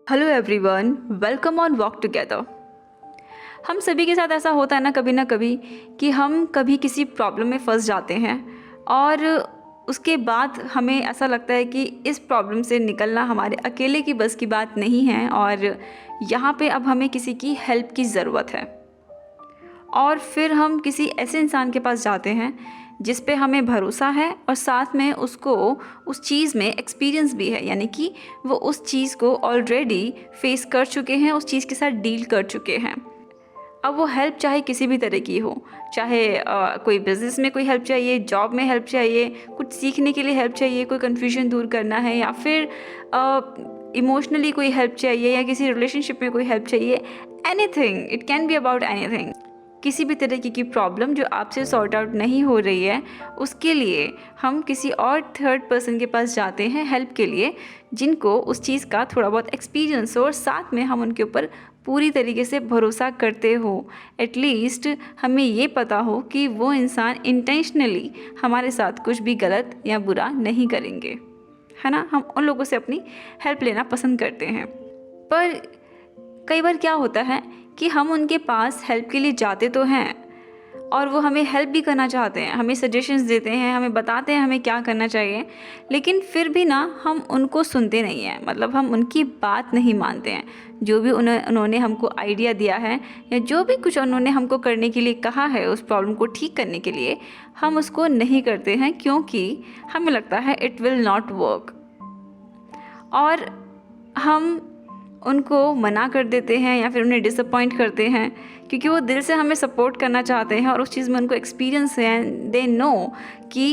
Hello everyone, welcome on walk together. हम सभी के साथ ऐसा होता है ना कभी कि हम कभी किसी प्रॉब्लम में फंस जाते हैं और उसके बाद हमें ऐसा लगता है कि इस प्रॉब्लम से निकलना हमारे अकेले की बस की बात नहीं है और यहाँ पे अब हमें किसी की हेल्प की ज़रूरत है। और फिर हम किसी ऐसे इंसान के पास जाते हैं जिस पे हमें भरोसा है और साथ में उसको उस चीज़ में एक्सपीरियंस भी है, यानी कि वो उस चीज़ को ऑलरेडी फेस कर चुके हैं, उस चीज़ के साथ डील कर चुके हैं। अब वो हेल्प चाहे किसी भी तरह की हो, चाहे कोई बिज़नेस में कोई हेल्प चाहिए, जॉब में हेल्प चाहिए, कुछ सीखने के लिए हेल्प चाहिए, कोई कन्फ्यूजन दूर करना है, या फिर इमोशनली कोई हेल्प चाहिए, या किसी रिलेशनशिप में कोई हेल्प चाहिए। Anything, it can be about anything. किसी भी तरीके की प्रॉब्लम जो आपसे सॉर्ट आउट नहीं हो रही है, उसके लिए हम किसी और थर्ड पर्सन के पास जाते हैं हेल्प के लिए, जिनको उस चीज़ का थोड़ा बहुत एक्सपीरियंस हो और साथ में हम उनके ऊपर पूरी तरीके से भरोसा करते हो। एटलीस्ट हमें ये पता हो कि वो इंसान इंटेंशनली हमारे साथ कुछ भी गलत या बुरा नहीं करेंगे, है ना। हम उन लोगों से अपनी हेल्प लेना पसंद करते हैं। पर कई बार क्या होता है कि हम उनके पास हेल्प के लिए जाते तो हैं और वो हमें हेल्प भी करना चाहते हैं, हमें सजेशंस देते हैं, हमें बताते हैं हमें क्या करना चाहिए, लेकिन फिर भी ना हम उनको सुनते नहीं हैं। मतलब हम उनकी बात नहीं मानते हैं। जो भी उन्होंने हमको आइडिया दिया है या जो भी कुछ उन्होंने हमको करने के लिए कहा है उस प्रॉब्लम को ठीक करने के लिए, हम उसको नहीं करते हैं क्योंकि हमें लगता है इट विल नॉट वर्क। और हम उनको मना कर देते हैं या फिर उन्हें डिसअपॉइंट करते हैं क्योंकि वो दिल से हमें सपोर्ट करना चाहते हैं और उस चीज़ में उनको एक्सपीरियंस है, दे नो कि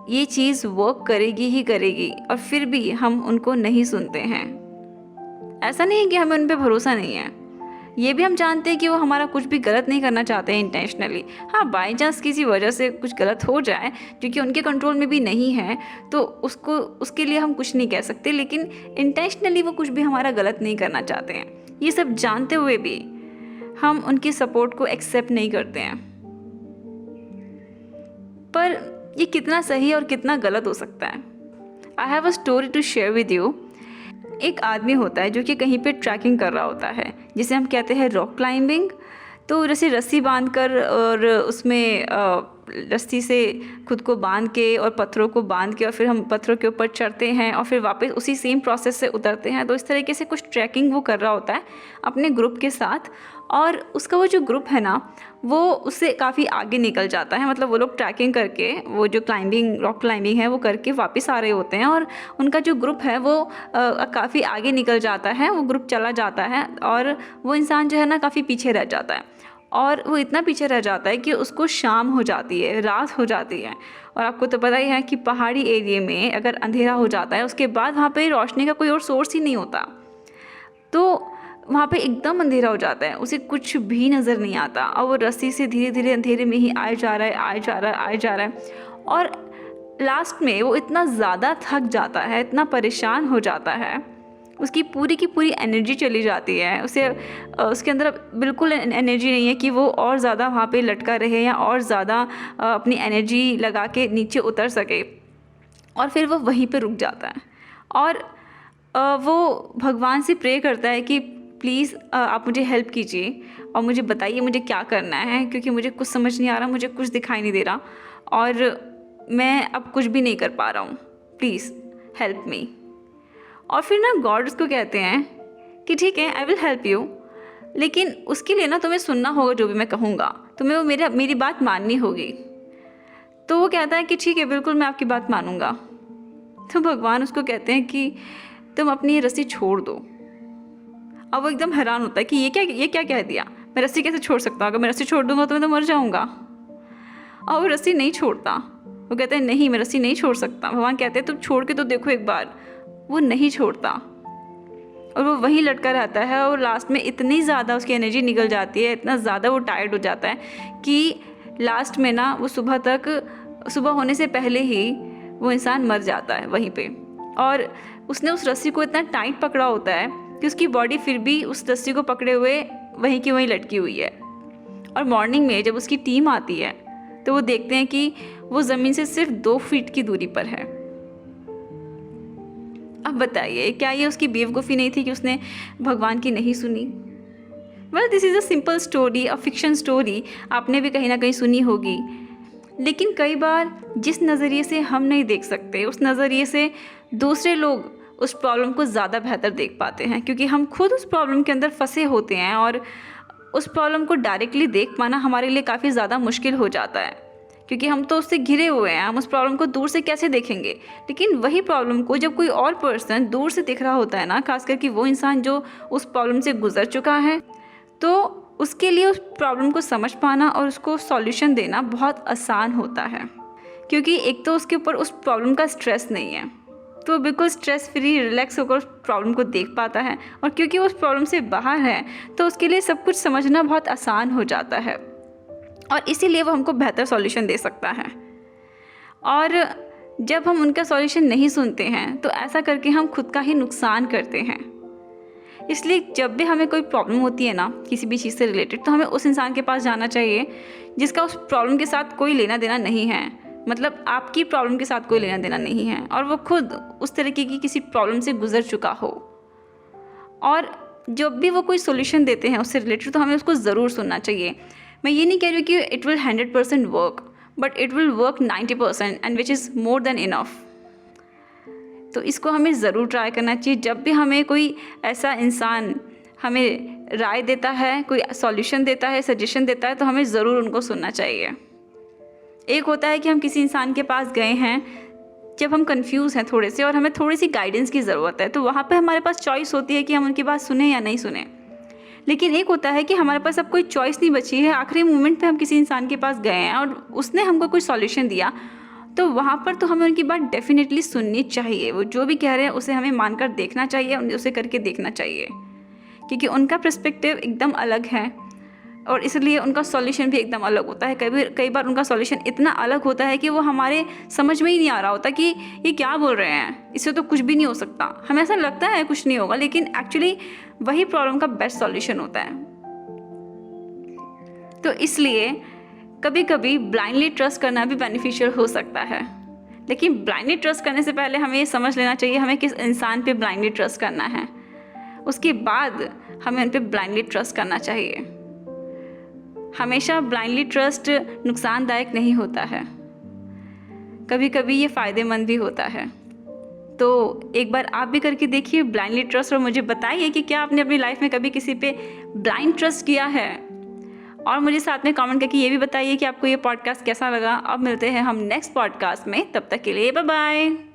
ये चीज़ वर्क करेगी ही करेगी, और फिर भी हम उनको नहीं सुनते हैं। ऐसा नहीं है कि हमें उन पर भरोसा नहीं है, ये भी हम जानते हैं कि वो हमारा कुछ भी गलत नहीं करना चाहते हैं इंटेंशनली। हाँ, बाई चांस किसी वजह से कुछ गलत हो जाए जो कि उनके कंट्रोल में भी नहीं है, तो उसके लिए हम कुछ नहीं कह सकते, लेकिन इंटेंशनली वो कुछ भी हमारा गलत नहीं करना चाहते हैं। ये सब जानते हुए भी हम उनकी सपोर्ट को एक्सेप्ट नहीं करते हैं। पर ये कितना सही और कितना गलत हो सकता है। I have a story to share with you. एक आदमी होता है जो कि कहीं पे ट्रैकिंग कर रहा होता है, जिसे हम कहते हैं रॉक क्लाइंबिंग। तो जैसे रस्सी बांध कर और उसमें रस्सी से खुद को बांध के और पत्थरों को बांध के और फिर हम पत्थरों के ऊपर चढ़ते हैं और फिर वापस उसी सेम प्रोसेस से उतरते हैं। तो इस तरीके से कुछ ट्रैकिंग वो कर रहा होता है अपने ग्रुप के साथ, और उसका वो जो ग्रुप है ना, वो उससे काफ़ी आगे निकल जाता है। मतलब वो लोग ट्रैकिंग करके, वो जो क्लाइंबिंग रॉक क्लाइंबिंग है वो करके वापस आ रहे होते हैं और उनका जो ग्रुप है वो काफ़ी आगे निकल जाता है, वो ग्रुप चला जाता है और वो इंसान जो है ना काफ़ी पीछे रह जाता है। और वो इतना पीछे रह जाता है कि उसको शाम हो जाती है, रात हो जाती है। और आपको तो पता ही है कि पहाड़ी एरिया में अगर अंधेरा हो जाता है उसके बाद वहाँ पे रोशनी का कोई और सोर्स ही नहीं होता, तो वहाँ पे एकदम अंधेरा हो जाता है, उसे कुछ भी नज़र नहीं आता और वो रस्सी से धीरे धीरे अंधेरे में ही आए जा रहा है, आए जा रहा है, आए जा रहा है। और लास्ट में वो इतना ज़्यादा थक जाता है, इतना परेशान हो जाता है, उसकी पूरी की पूरी एनर्जी चली जाती है। उसके अंदर बिल्कुल एनर्जी नहीं है कि वो और ज़्यादा वहाँ पे लटका रहे या और ज़्यादा अपनी एनर्जी लगा के नीचे उतर सके, और फिर वो वहीं पे रुक जाता है और वो भगवान से प्रे करता है कि प्लीज़ आप मुझे हेल्प कीजिए और मुझे बताइए मुझे क्या करना है, क्योंकि मुझे कुछ समझ नहीं आ रहा, मुझे कुछ दिखाई नहीं दे रहा और मैं अब कुछ भी नहीं कर पा रहा हूँ, प्लीज़ हेल्प मी। और फिर ना गॉड उसको कहते हैं कि ठीक है, आई विल हेल्प यू, लेकिन उसके लिए ना तुम्हें सुनना होगा जो भी मैं कहूँगा, तुम्हें वो मेरी बात माननी होगी। तो वो कहता है कि ठीक है, बिल्कुल मैं आपकी बात मानूंगा। तो भगवान उसको कहते हैं कि तुम अपनी ये रस्सी छोड़ दो। अब वो एकदम हैरान होता है कि ये क्या कह दिया, मैं रस्सी कैसे छोड़ सकता हूँ, अगर मैं रस्सी छोड़ दूंगा तो मैं तो मर जाऊँगा। और वो रस्सी नहीं छोड़ता, वो कहता है नहीं, मैं रस्सी नहीं छोड़ सकता। भगवान कहते हैं तुम छोड़ के तो देखो एक बार। वो नहीं छोड़ता और वो वहीं लटका रहता है और लास्ट में इतनी ज़्यादा उसकी एनर्जी निकल जाती है, इतना ज़्यादा वो टायर्ड हो जाता है कि लास्ट में ना वो सुबह होने से पहले ही वो इंसान मर जाता है वहीं पे। और उसने उस रस्सी को इतना टाइट पकड़ा होता है कि उसकी बॉडी फिर भी उस रस्सी को पकड़े हुए वहीं की वहीं लटकी हुई है। और मॉर्निंग में जब उसकी टीम आती है तो वो देखते हैं कि वो ज़मीन से सिर्फ 2 फीट की दूरी पर है। अब बताइए, क्या ये उसकी बेवकूफ़ी नहीं थी कि उसने भगवान की नहीं सुनी? Well, this is a simple story, a fiction story, आपने भी कहीं ना कहीं सुनी होगी। लेकिन कई बार जिस नज़रिए से हम नहीं देख सकते, उस नज़रिए से दूसरे लोग उस प्रॉब्लम को ज़्यादा बेहतर देख पाते हैं, क्योंकि हम खुद उस प्रॉब्लम के अंदर फंसे होते हैं और उस प्रॉब्लम को डायरेक्टली देख पाना हमारे लिए काफ़ी ज़्यादा मुश्किल हो जाता है, क्योंकि हम तो उससे घिरे हुए हैं, हम उस प्रॉब्लम को दूर से कैसे देखेंगे। लेकिन वही प्रॉब्लम को जब कोई और पर्सन दूर से दिख रहा होता है ना, खासकर कि वो इंसान जो उस प्रॉब्लम से गुजर चुका है, तो उसके लिए उस प्रॉब्लम को समझ पाना और उसको सॉल्यूशन देना बहुत आसान होता है, क्योंकि एक तो उसके ऊपर उस प्रॉब्लम का स्ट्रेस नहीं है, तो बिल्कुल स्ट्रेस फ्री रिलैक्स होकर उस प्रॉब्लम को देख पाता है। और क्योंकि वो उस प्रॉब्लम से बाहर है, तो उसके लिए सब कुछ समझना बहुत आसान हो जाता है और इसीलिए वो हमको बेहतर सॉल्यूशन दे सकता है। और जब हम उनका सॉल्यूशन नहीं सुनते हैं, तो ऐसा करके हम खुद का ही नुकसान करते हैं। इसलिए जब भी हमें कोई प्रॉब्लम होती है ना, किसी भी चीज़ से रिलेटेड, तो हमें उस इंसान के पास जाना चाहिए जिसका उस प्रॉब्लम के साथ कोई लेना देना नहीं है, मतलब आपकी प्रॉब्लम के साथ कोई लेना देना नहीं है, और वो खुद उस तरीके की किसी प्रॉब्लम से गुजर चुका हो। और जब भी वो कोई सोल्यूशन देते हैं उससे रिलेटेड, तो हमें उसको ज़रूर सुनना चाहिए। मैं ये नहीं कह रही हूँ कि it will 100% work, but it will work 90% and which is more than enough. तो इसको हमें ज़रूर ट्राई करना चाहिए। जब भी हमें कोई ऐसा इंसान हमें राय देता है, कोई सॉल्यूशन देता है, सजेशन देता है, तो हमें ज़रूर उनको सुनना चाहिए। एक होता है कि हम किसी इंसान के पास गए हैं जब हम कंफ्यूज हैं थोड़े से और हमें थोड़ी सी गाइडेंस की ज़रूरत है, तो वहाँ पे हमारे पास चॉइस होती है कि हम उनकी बात सुने या नहीं सुने। लेकिन एक होता है कि हमारे पास अब कोई चॉइस नहीं बची है, आखिरी मोमेंट पे हम किसी इंसान के पास गए हैं और उसने हमको कोई सॉल्यूशन दिया, तो वहाँ पर तो हमें उनकी बात डेफिनेटली सुननी चाहिए। वो जो भी कह रहे हैं उसे हमें मानकर देखना चाहिए, उसे करके देखना चाहिए, क्योंकि उनका पर्सपेक्टिव एकदम अलग है और इसलिए उनका सॉल्यूशन भी एकदम अलग होता है। कई बार उनका सॉल्यूशन इतना अलग होता है कि वो हमारे समझ में ही नहीं आ रहा होता कि ये क्या बोल रहे हैं, इससे तो कुछ भी नहीं हो सकता। हमें ऐसा लगता है कुछ नहीं होगा, लेकिन एक्चुअली वही प्रॉब्लम का बेस्ट सॉल्यूशन होता है। तो इसलिए कभी कभी ब्लाइंडली ट्रस्ट करना भी बेनिफिशियल हो सकता है, लेकिन ब्लाइंडली ट्रस्ट करने से पहले हमें ये समझ लेना चाहिए हमें किस इंसान पे ब्लाइंडली ट्रस्ट करना है, उसके बाद हमें उन पे ब्लाइंडली ट्रस्ट करना चाहिए। हमेशा ब्लाइंडली ट्रस्ट नुकसानदायक नहीं होता है, कभी कभी ये फ़ायदेमंद भी होता है। तो एक बार आप भी करके देखिए ब्लाइंडली ट्रस्ट, और मुझे बताइए कि क्या आपने अपनी लाइफ में कभी किसी पे ब्लाइंड ट्रस्ट किया है, और मुझे साथ में कमेंट करके ये भी बताइए कि आपको ये पॉडकास्ट कैसा लगा। अब मिलते हैं हम नेक्स्ट पॉडकास्ट में, तब तक के लिए बाय बाय।